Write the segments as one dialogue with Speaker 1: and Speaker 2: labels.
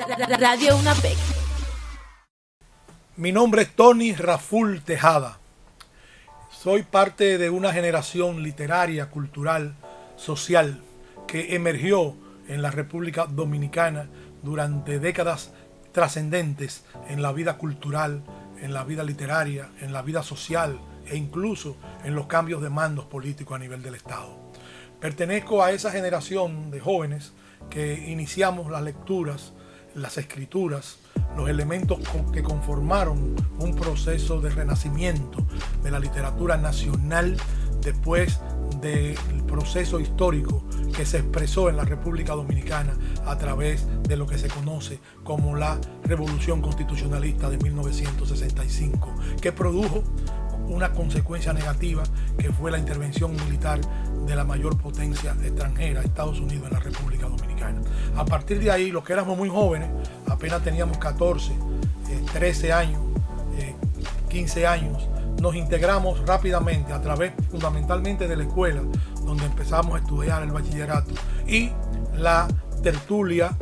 Speaker 1: Radio UNAPEC.
Speaker 2: Mi nombre es Tony Raful Tejada. Soy parte de una generación literaria, cultural, social que emergió en la República Dominicana durante décadas trascendentes en la vida cultural, en la vida literaria, en la vida social e incluso en los cambios de mandos políticos a nivel del Estado. Pertenezco a esa generación de jóvenes que iniciamos las lecturas, las escrituras, los elementos que conformaron un proceso de renacimiento de la literatura nacional después del proceso histórico que se expresó en la República Dominicana a través de lo que se conoce como la Revolución Constitucionalista de 1965, que produjo una consecuencia negativa que fue la intervención militar de la mayor potencia extranjera, Estados Unidos, en la República Dominicana. A partir de ahí, los que éramos muy jóvenes, apenas teníamos 14, 13 años, 15 años, nos integramos rápidamente a través fundamentalmente de la escuela, donde empezamos a estudiar el bachillerato, y la tertulia,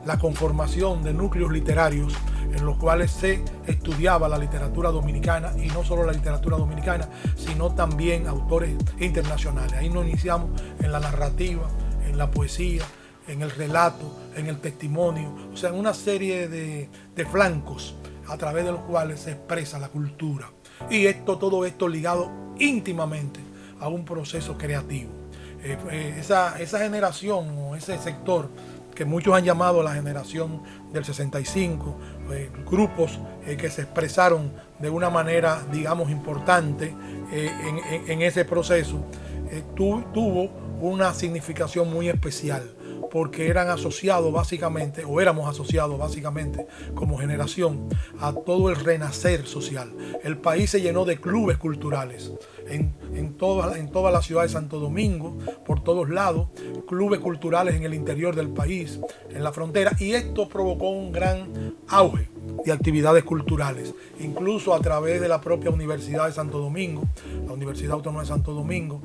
Speaker 2: la conformación de núcleos literarios en los cuales se estudiaba la literatura dominicana, y no solo la literatura dominicana, sino también autores internacionales. Ahí nos iniciamos en la narrativa, en la poesía, en el relato, en el testimonio, o sea, en una serie de flancos a través de los cuales se expresa la cultura. Y todo esto ligado íntimamente a un proceso creativo. Esa generación o ese sector que muchos han llamado la generación del 65, grupos que se expresaron de una manera, digamos, importante en ese proceso, tuvo una significación muy especial, porque éramos asociados básicamente como generación a todo el renacer social. El país se llenó de clubes culturales en toda la ciudad de Santo Domingo, por todos lados, clubes culturales en el interior del país, en la frontera, y esto provocó un gran auge de actividades culturales, incluso a través de la propia Universidad de Santo Domingo, la Universidad Autónoma de Santo Domingo,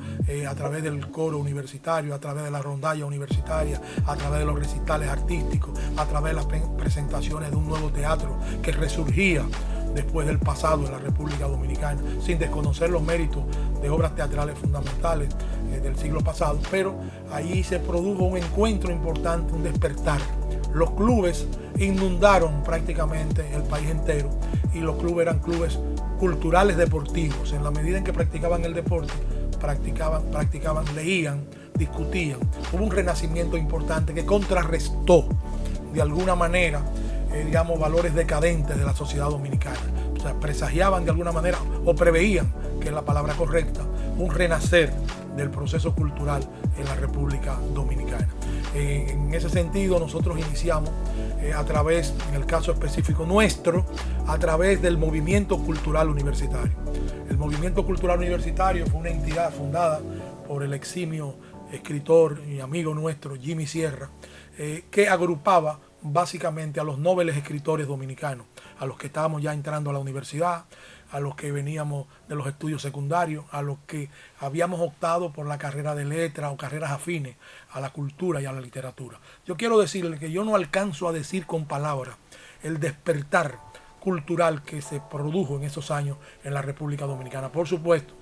Speaker 2: a través del coro universitario, a través de la rondalla universitaria, a través de los recitales artísticos, a través de las presentaciones de un nuevo teatro que resurgía después del pasado en la República Dominicana, sin desconocer los méritos de obras teatrales fundamentales del siglo pasado, pero ahí se produjo un encuentro importante, un despertar. Los clubes inundaron prácticamente el país entero, y los clubes eran clubes culturales deportivos. En la medida en que practicaban el deporte, practicaban, leían, discutían. Hubo un renacimiento importante que contrarrestó de alguna manera valores decadentes de la sociedad dominicana. O sea, presagiaban de alguna manera, o preveían, que es la palabra correcta, un renacer del proceso cultural en la República Dominicana. En ese sentido, nosotros iniciamos a través, en el caso específico nuestro, a través del Movimiento Cultural Universitario. El Movimiento Cultural Universitario fue una entidad fundada por el eximio escritor y amigo nuestro, Jimmy Sierra, que agrupaba básicamente a los nobles escritores dominicanos, a los que estábamos ya entrando a la universidad, a los que veníamos de los estudios secundarios, a los que habíamos optado por la carrera de letras o carreras afines a la cultura y a la literatura. Yo quiero decirle que yo no alcanzo a decir con palabras el despertar cultural que se produjo en esos años en la República Dominicana. Por supuesto,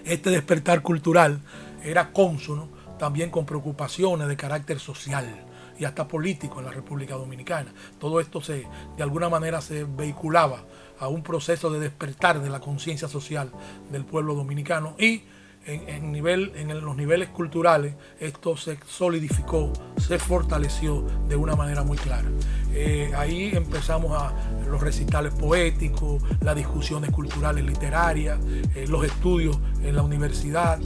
Speaker 2: este despertar cultural era cónsono también con preocupaciones de carácter social y hasta político en la República Dominicana. Todo esto de alguna manera se vehiculaba a un proceso de despertar de la conciencia social del pueblo dominicano, y en los niveles culturales esto se solidificó, se fortaleció de una manera muy clara. Ahí empezamos a los recitales poéticos, las discusiones culturales literarias, los estudios en la universidad,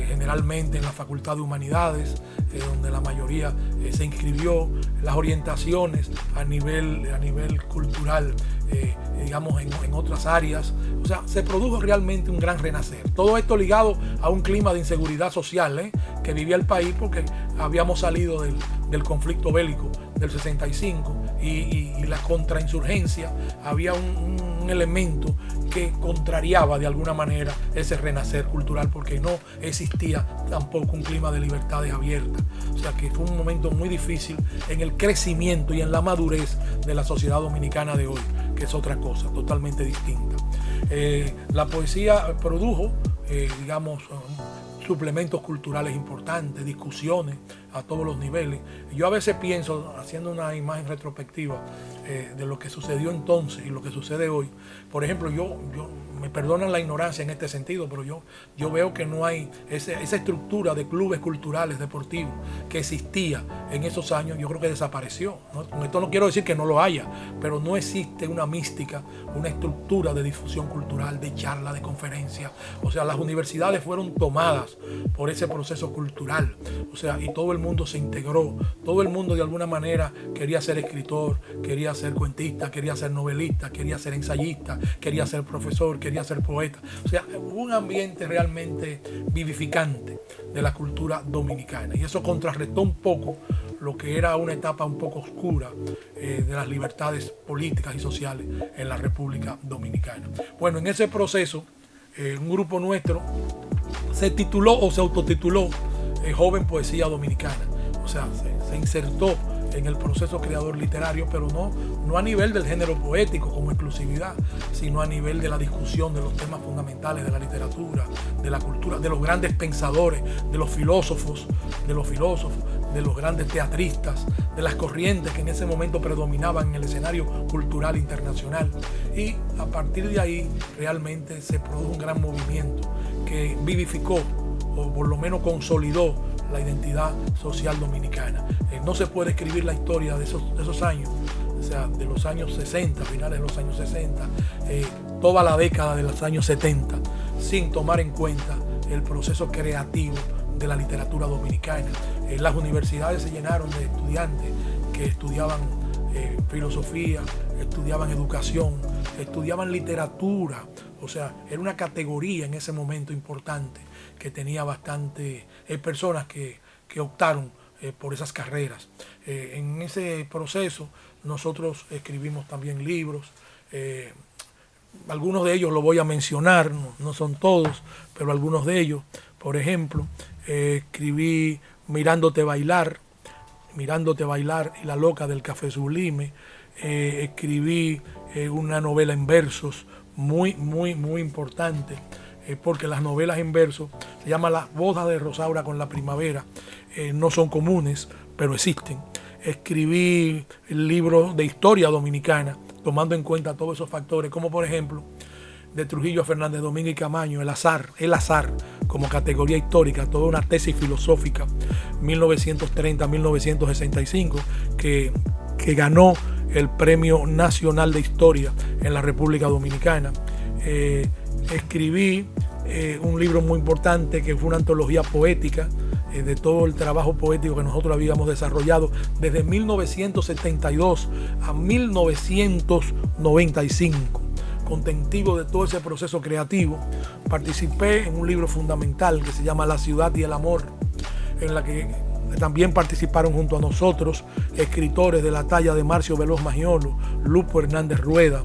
Speaker 2: generalmente en la Facultad de Humanidades, donde la mayoría se inscribió, las orientaciones a nivel cultural, en otras áreas. O sea, se produjo realmente un gran renacer. Todo esto ligado a un clima de inseguridad social que vivía el país, porque habíamos salido del conflicto bélico del 65, y la contrainsurgencia, había un elemento que contrariaba de alguna manera ese renacer cultural, porque no existía tampoco un clima de libertades abiertas. O sea que fue un momento muy difícil en el crecimiento y en la madurez de la sociedad dominicana de hoy, que es otra cosa totalmente distinta. La poesía produjo, digamos, suplementos culturales importantes, discusiones a todos los niveles. Yo a veces pienso, haciendo una imagen retrospectiva de lo que sucedió entonces y lo que sucede hoy. Por ejemplo, yo me perdonan la ignorancia en este sentido, pero yo veo que no hay esa estructura de clubes culturales, deportivos, que existía en esos años. Yo creo que desapareció, ¿no? Con esto no quiero decir que no lo haya, pero no existe una mística, una estructura de difusión cultural, de charla, de conferencia. O sea, las universidades fueron tomadas por ese proceso cultural. O sea, y todo el mundo se integró. Todo el mundo de alguna manera quería ser escritor, quería ser cuentista, quería ser novelista, quería ser ensayista, quería ser profesor, quería ser poeta. O sea, un ambiente realmente vivificante de la cultura dominicana. Y eso contrarrestó un poco lo que era una etapa un poco oscura de las libertades políticas y sociales en la República Dominicana. Bueno, en ese proceso, un grupo nuestro se tituló o se autotituló Joven Poesía Dominicana. O sea, se insertó en el proceso creador literario, pero no a nivel del género poético como exclusividad, sino a nivel de la discusión de los temas fundamentales de la literatura, de la cultura, de los grandes pensadores, de los filósofos, de los grandes teatristas, de las corrientes que en ese momento predominaban en el escenario cultural internacional. Y a partir de ahí realmente se produjo un gran movimiento que vivificó, o por lo menos consolidó, la identidad social dominicana. No se puede escribir la historia de esos años, o sea, de los años 60, finales de los años 60, toda la década de los años 70, sin tomar en cuenta el proceso creativo de la literatura dominicana. Las universidades se llenaron de estudiantes que estudiaban filosofía, estudiaban educación, estudiaban literatura. O sea, era una categoría en ese momento importante que tenía bastante personas que optaron por esas carreras. En ese proceso nosotros escribimos también libros. Algunos de ellos los voy a mencionar, no son todos, pero algunos de ellos. Por ejemplo, escribí Mirándote bailar y La loca del café sublime. Escribí una novela en versos muy importante, porque las novelas en verso se llama Las bodas de Rosaura con la primavera. No son comunes, pero existen. Escribí el libro de historia dominicana, tomando en cuenta todos esos factores, como por ejemplo de Trujillo a Fernández Domingo y Camaño, el azar como categoría histórica, toda una tesis filosófica, 1930-1965, que ganó el Premio Nacional de Historia en la República Dominicana. Escribí un libro muy importante que fue una antología poética de todo el trabajo poético que nosotros habíamos desarrollado desde 1972 a 1995. Contentivo de todo ese proceso creativo, participé en un libro fundamental que se llama La ciudad y el amor, en la que también participaron junto a nosotros escritores de la talla de Marcio Veloz Magiolo, Lupo Hernández Rueda,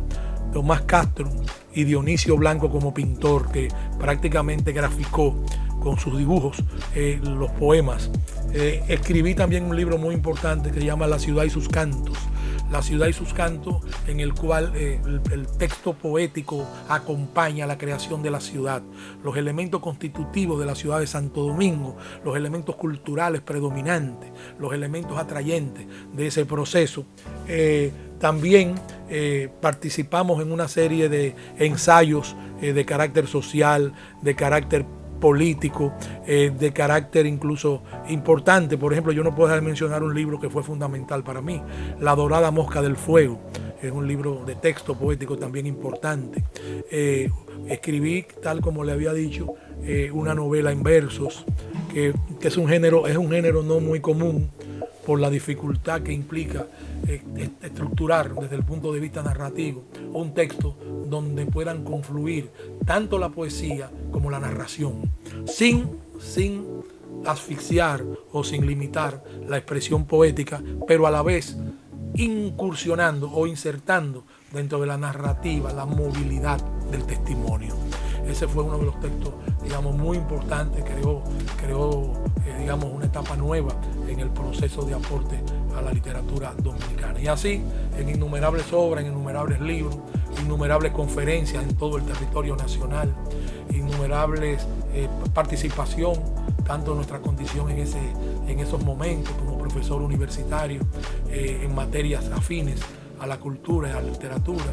Speaker 2: Tomás Castro y Dionisio Blanco como pintor, que prácticamente graficó con sus dibujos los poemas. Escribí también un libro muy importante que se llama La ciudad y sus cantos. La ciudad y sus cantos, en el cual el texto poético acompaña la creación de la ciudad, los elementos constitutivos de la ciudad de Santo Domingo, los elementos culturales predominantes, los elementos atrayentes de ese proceso. También participamos en una serie de ensayos de carácter social, de carácter político, de carácter incluso importante. Por ejemplo, yo no puedo dejar de mencionar un libro que fue fundamental para mí, La dorada mosca del fuego. Es un libro de texto poético también importante. Escribí, tal como le había dicho, una novela en versos, que es un género no muy común por la dificultad que implica estructurar desde el punto de vista narrativo un texto donde puedan confluir tanto la poesía como la narración, sin asfixiar o sin limitar la expresión poética, pero a la vez incursionando o insertando dentro de la narrativa la movilidad del testimonio. Ese fue uno de los textos, digamos, muy importantes, creó digamos, una etapa nueva en el proceso de aporte a la literatura dominicana. Y así, en innumerables obras, en innumerables libros, innumerables conferencias en todo el territorio nacional, innumerables participación, tanto en nuestra condición en esos momentos como profesor universitario, en materias afines a la cultura y a la literatura.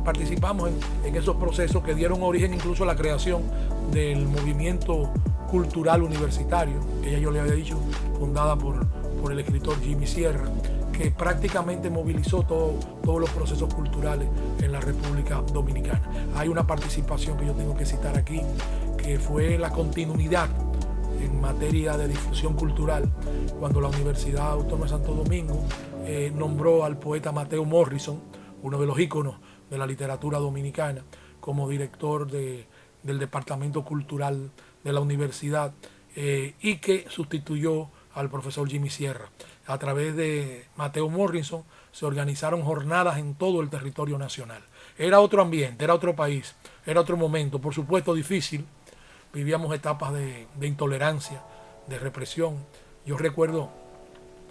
Speaker 2: Participamos en esos procesos que dieron origen incluso a la creación del movimiento cultural universitario, que ya yo le había dicho, fundada por el escritor Jimmy Sierra, que prácticamente movilizó todos los procesos culturales en la República Dominicana. Hay una participación que yo tengo que citar aquí, que fue la continuidad en materia de difusión cultural, cuando la Universidad Autónoma de Santo Domingo nombró al poeta Mateo Morrison, uno de los íconos de la literatura dominicana, como director del Departamento Cultural de la universidad, y que sustituyó al profesor Jimmy Sierra. A través de Mateo Morrison se organizaron jornadas en todo el territorio nacional. Era otro ambiente, era otro país, era otro momento, por supuesto difícil. Vivíamos etapas de intolerancia, de represión. Yo recuerdo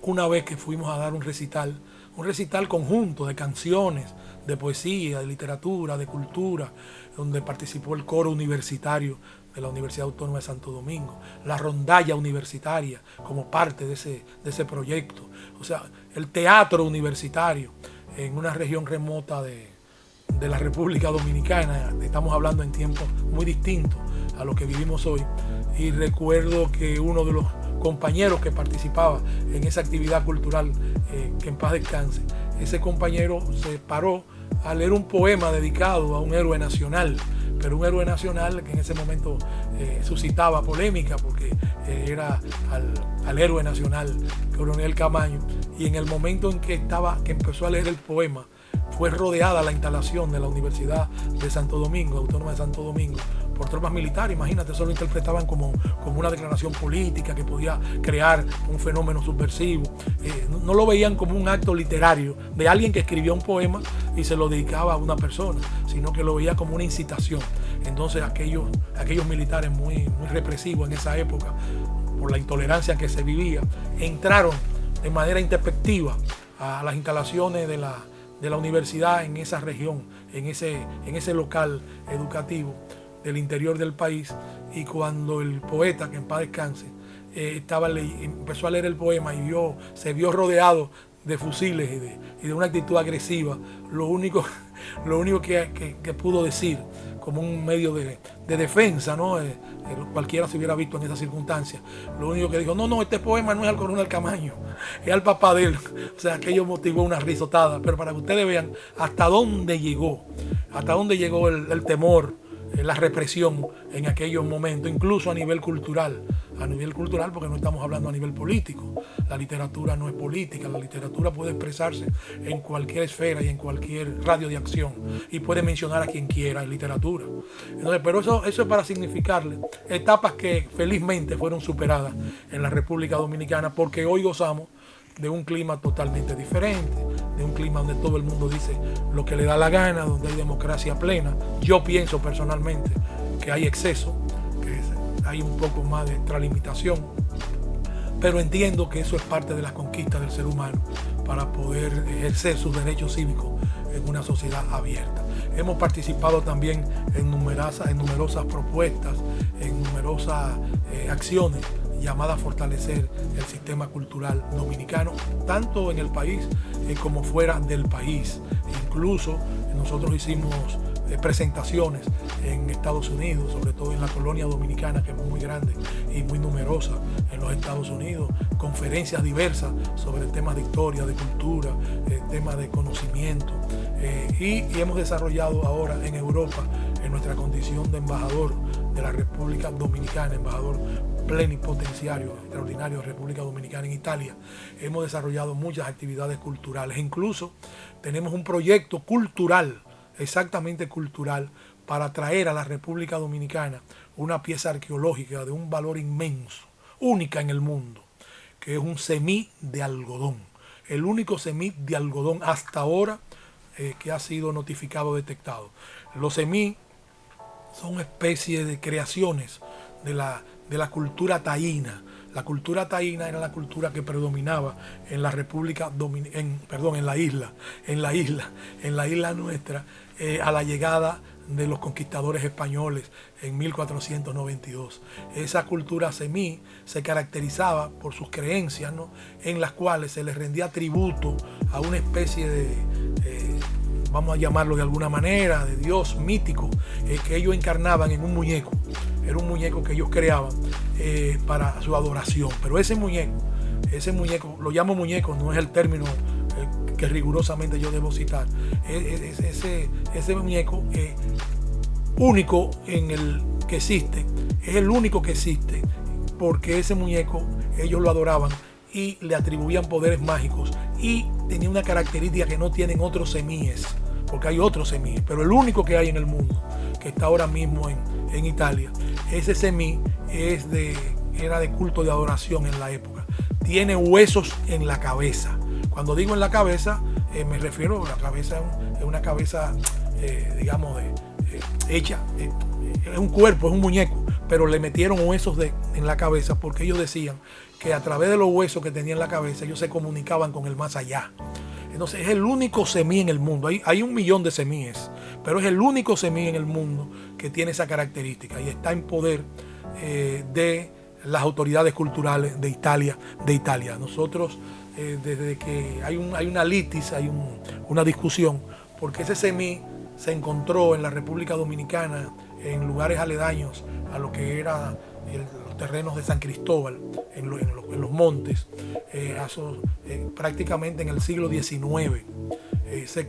Speaker 2: una vez que fuimos a dar un recital conjunto de canciones, de poesía, de literatura, de cultura, donde participó el coro universitario de la Universidad Autónoma de Santo Domingo, la rondalla universitaria como parte de ese proyecto, o sea, el teatro universitario en una región remota de la República Dominicana. Estamos hablando en tiempos muy distintos a los que vivimos hoy, y recuerdo que uno de los compañeros que participaba en esa actividad cultural, que en paz descanse, ese compañero se paró a leer un poema dedicado a un héroe nacional, pero un héroe nacional que en ese momento suscitaba polémica, porque era al héroe nacional, Coronel Camaño, y en el momento en que empezó a leer el poema, fue rodeada la instalación de la Universidad de Santo Domingo, Autónoma de Santo Domingo, por tropas militares. Imagínate, eso lo interpretaban como una declaración política que podía crear un fenómeno subversivo. No lo veían como un acto literario de alguien que escribió un poema y se lo dedicaba a una persona, sino que lo veía como una incitación. Entonces aquellos militares muy represivos en esa época, por la intolerancia que se vivía, entraron de manera intempestiva a las instalaciones de la universidad en esa región, en ese local educativo del interior del país. Y cuando el poeta, que en paz descanse, empezó a leer el poema y se vio rodeado de fusiles y de una actitud agresiva, lo único que pudo decir como un medio de defensa, ¿no? Cualquiera se hubiera visto en esa circunstancia. Lo único que dijo, no, este poema no es al coronel Camaño, es al papá de él. O sea, aquello motivó una risotada. Pero para que ustedes vean hasta dónde llegó el temor, la represión en aquellos momentos, incluso a nivel cultural, porque no estamos hablando a nivel político. La literatura no es política, la literatura puede expresarse en cualquier esfera y en cualquier radio de acción, y puede mencionar a quien quiera en literatura. Entonces, pero eso es para significarle etapas que felizmente fueron superadas en la República Dominicana, porque hoy gozamos de un clima totalmente diferente, de un clima donde todo el mundo dice lo que le da la gana, donde hay democracia plena. Yo pienso personalmente que hay exceso, que hay un poco más de extralimitación, pero entiendo que eso es parte de las conquistas del ser humano para poder ejercer sus derechos cívicos en una sociedad abierta. Hemos participado también en numerosas propuestas, en numerosas acciones llamadas a fortalecer el sistema cultural dominicano, tanto en el país como fuera del país. Incluso nosotros hicimos presentaciones en Estados Unidos, sobre todo en la colonia dominicana, que es muy grande y muy numerosa en los Estados Unidos, conferencias diversas sobre temas de historia, de cultura, temas de conocimiento, y hemos desarrollado ahora en Europa, en nuestra condición de embajador de la República Dominicana, embajador plenipotenciario extraordinario de República Dominicana en Italia, hemos desarrollado muchas actividades culturales. Incluso tenemos un proyecto cultural, exactamente cultural, para traer a la República Dominicana una pieza arqueológica de un valor inmenso, única en el mundo, que es un semí de algodón. el único semí de algodón hasta ahora que ha sido notificado, detectado. Los semí son una especie de creaciones de la cultura taína. La cultura taína era la cultura que predominaba en la República en la isla nuestra, a la llegada de los conquistadores españoles en 1492. Esa cultura semí se caracterizaba por sus creencias, ¿no?, en las cuales se les rendía tributo a una especie de, vamos a llamarlo de alguna manera, de dios mítico, que ellos encarnaban en un muñeco. Era un muñeco que ellos creaban para su adoración. Pero ese muñeco, lo llamo muñeco, no es el término que rigurosamente yo debo citar. Ese muñeco único en el que existe, es el único que existe, porque ese muñeco ellos lo adoraban y le atribuían poderes mágicos, y tenía una característica que no tienen otros semíes, porque hay otros semíes, pero el único que hay en el mundo, que está ahora mismo en Italia, ese semí era de culto de adoración en la época. Tiene huesos en la cabeza. Cuando digo en la cabeza, me refiero a la cabeza, es una cabeza, digamos, hecha, es un cuerpo, es un muñeco, pero le metieron huesos en la cabeza, porque ellos decían que a través de los huesos que tenía en la cabeza ellos se comunicaban con el más allá. Entonces es el único semí en el mundo. Hay 1 millón de semíes, pero es el único semí en el mundo que tiene esa característica y está en poder de las autoridades culturales de Italia. Nosotros, desde que hay una litis, hay una discusión, porque ese semí se encontró en la República Dominicana, en lugares aledaños a lo que era los terrenos de San Cristóbal, en los montes, prácticamente en el siglo XIX. Se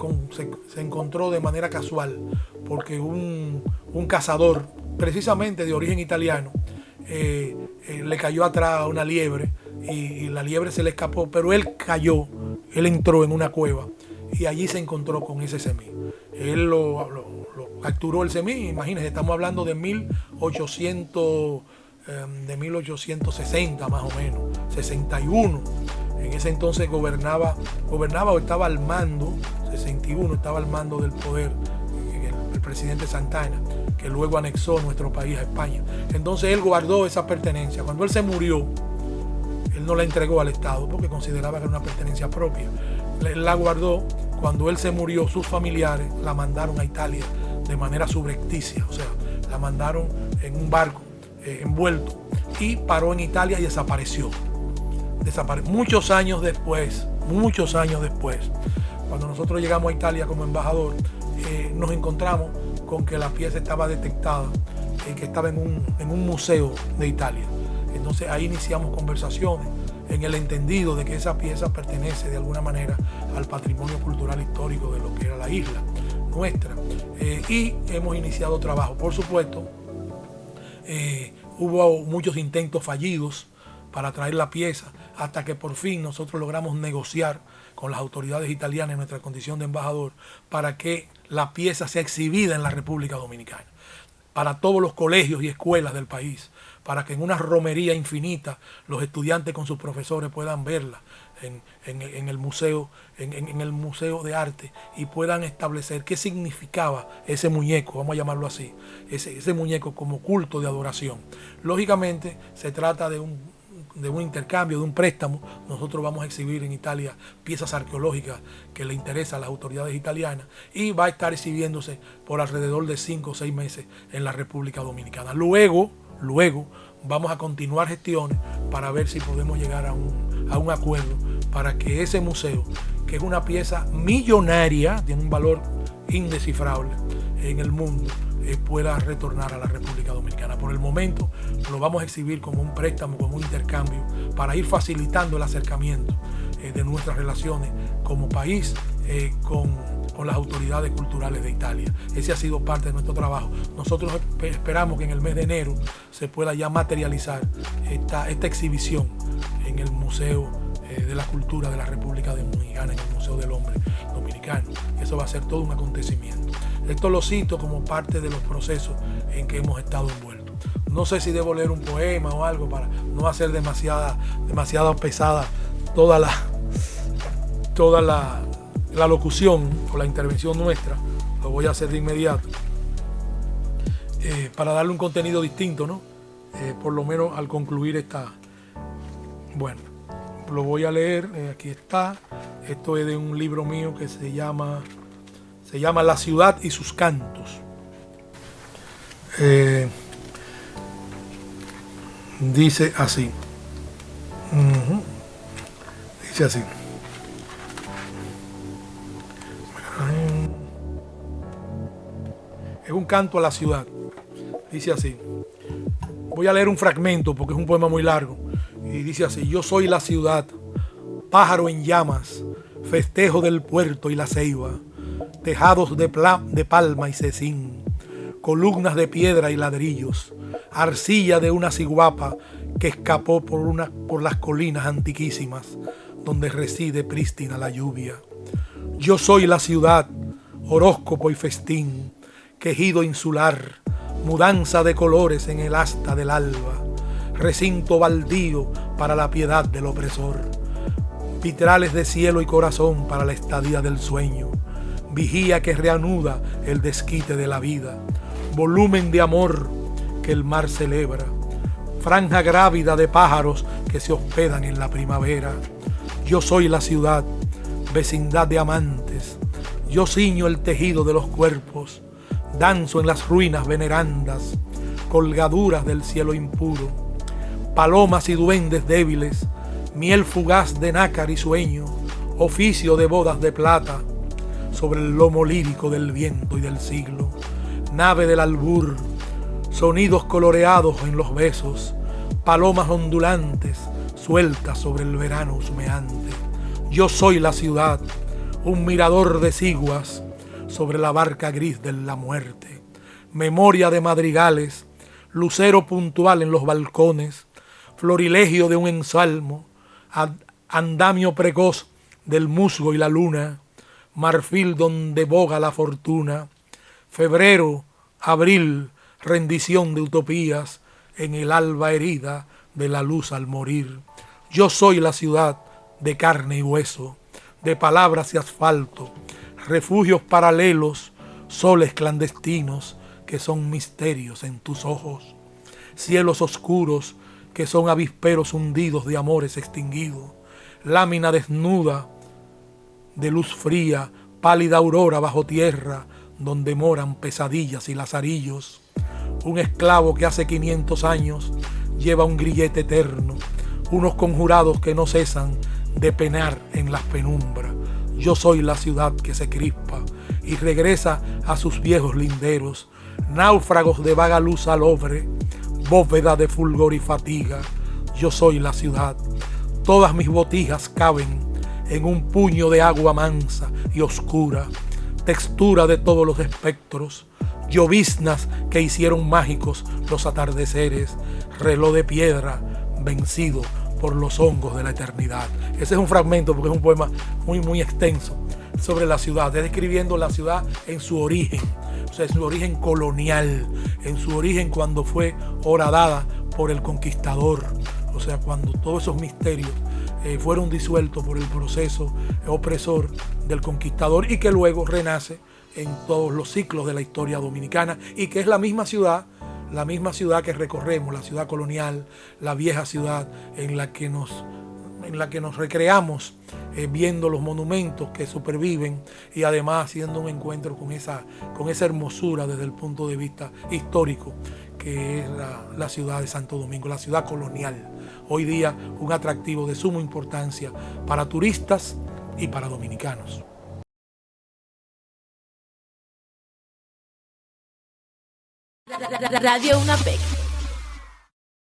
Speaker 2: encontró de manera casual, porque un cazador, precisamente de origen italiano, le cayó atrás a una liebre, y la liebre se le escapó, pero él entró en una cueva y allí se encontró con ese semí. Él lo capturó el semí. Imagínense, estamos hablando de 1860 más o menos, 61. En ese entonces gobernaba o estaba al mando, 61, estaba al mando del poder el presidente Santana, que luego anexó nuestro país a España. Entonces él guardó esa pertenencia. Cuando él se murió, él no la entregó al Estado porque consideraba que era una pertenencia propia. Él la guardó. Cuando él se murió, sus familiares la mandaron a Italia de manera subrepticia, o sea, la mandaron en un barco envuelto, y paró en Italia y desapareció. Muchos años después, cuando nosotros llegamos a Italia como embajador, nos encontramos con que la pieza estaba detectada, que estaba en un museo de Italia. Entonces ahí iniciamos conversaciones en el entendido de que esa pieza pertenece de alguna manera al patrimonio cultural histórico de lo que era la isla nuestra, y hemos iniciado trabajo. Por supuesto, hubo muchos intentos fallidos para traer la pieza, hasta que por fin nosotros logramos negociar con las autoridades italianas en nuestra condición de embajador para que la pieza sea exhibida en la República Dominicana, para todos los colegios y escuelas del país, para que en una romería infinita los estudiantes con sus profesores puedan verla en el museo de arte, y puedan establecer qué significaba ese muñeco, vamos a llamarlo así, ese muñeco como culto de adoración. Lógicamente se trata de un intercambio, de un préstamo. Nosotros vamos a exhibir en Italia piezas arqueológicas que le interesan a las autoridades italianas, y va a estar exhibiéndose por alrededor de 5 o 6 meses en la República Dominicana. Luego vamos a continuar gestiones para ver si podemos llegar a un acuerdo para que ese museo, que es una pieza millonaria, tiene un valor indescifrable en el mundo, pueda retornar a la República Dominicana. Por el momento lo vamos a exhibir como un préstamo, como un intercambio, para ir facilitando el acercamiento de nuestras relaciones como país con las autoridades culturales de Italia. Ese ha sido parte de nuestro trabajo. Nosotros esperamos que en el mes de enero se pueda ya materializar esta exhibición en el Museo de la Cultura de la República Dominicana, en el Museo del Hombre Dominicano. Eso va a ser todo un acontecimiento. Esto lo cito como parte de los procesos en que hemos estado envueltos. No sé si debo leer un poema o algo para no hacer demasiado pesada toda toda la locución o la intervención nuestra, lo voy a hacer de inmediato, para darle un contenido distinto, ¿no? Por lo menos al concluir esta... Bueno, lo voy a leer, aquí está. Esto es de un libro mío que se llama La ciudad y sus cantos. Dice así. Dice así. Es un canto a la ciudad. Dice así. Voy a leer un fragmento porque es un poema muy largo. Y dice así: yo soy la ciudad, pájaro en llamas, festejo del puerto y la ceiba, tejados de palma y cecín, columnas de piedra y ladrillos, arcilla de una ciguapa que escapó por las colinas antiquísimas, donde reside prístina la lluvia. Yo soy la ciudad, horóscopo y festín, quejido insular, mudanza de colores en el asta del alba, recinto baldío para la piedad del opresor, vitrales de cielo y corazón para la estadía del sueño, vigía que reanuda el desquite de la vida, volumen de amor que el mar celebra, franja grávida de pájaros que se hospedan en la primavera. Yo soy la ciudad, vecindad de amantes, yo ciño el tejido de los cuerpos, danzo en las ruinas venerandas, colgaduras del cielo impuro, palomas y duendes débiles, miel fugaz de nácar y sueño, oficio de bodas de plata, sobre el lomo lírico del viento y del siglo, nave del albur, sonidos coloreados en los besos, palomas ondulantes, sueltas sobre el verano husmeante. Yo soy la ciudad, un mirador de ciguas sobre la barca gris de la muerte, memoria de madrigales, lucero puntual en los balcones, florilegio de un ensalmo, andamio precoz del musgo y la luna, marfil donde boga la fortuna, febrero, abril, rendición de utopías en el alba herida de la luz al morir. Yo soy la ciudad de carne y hueso, de palabras y asfalto, refugios paralelos, soles clandestinos que son misterios en tus ojos, cielos oscuros que son avisperos hundidos de amores extinguidos, lámina desnuda de luz fría, pálida aurora bajo tierra, donde moran pesadillas y lazarillos. Un esclavo que hace 500 años lleva un grillete eterno, unos conjurados que no cesan de penar en las penumbras. Yo soy la ciudad que se crispa y regresa a sus viejos linderos, náufragos de vaga luz salobre, bóveda de fulgor y fatiga. Yo soy la ciudad, todas mis botijas caben en un puño de agua mansa y oscura, textura de todos los espectros, lloviznas que hicieron mágicos los atardeceres, reloj de piedra vencido por los hongos de la eternidad. Ese es un fragmento porque es un poema muy extenso sobre la ciudad, describiendo la ciudad en su origen, o sea, en su origen colonial, en su origen cuando fue horadada por el conquistador, o sea, cuando todos esos misterios fueron disueltos por el proceso opresor del conquistador y que luego renace en todos los ciclos de la historia dominicana y que es la misma ciudad que recorremos, la ciudad colonial, la vieja ciudad en la que nos recreamos viendo los monumentos que superviven y además haciendo un encuentro con esa hermosura desde el punto de vista histórico que es la ciudad de Santo Domingo, la ciudad colonial. Hoy día un atractivo de suma importancia para turistas y para dominicanos.
Speaker 1: Radio UNAPEC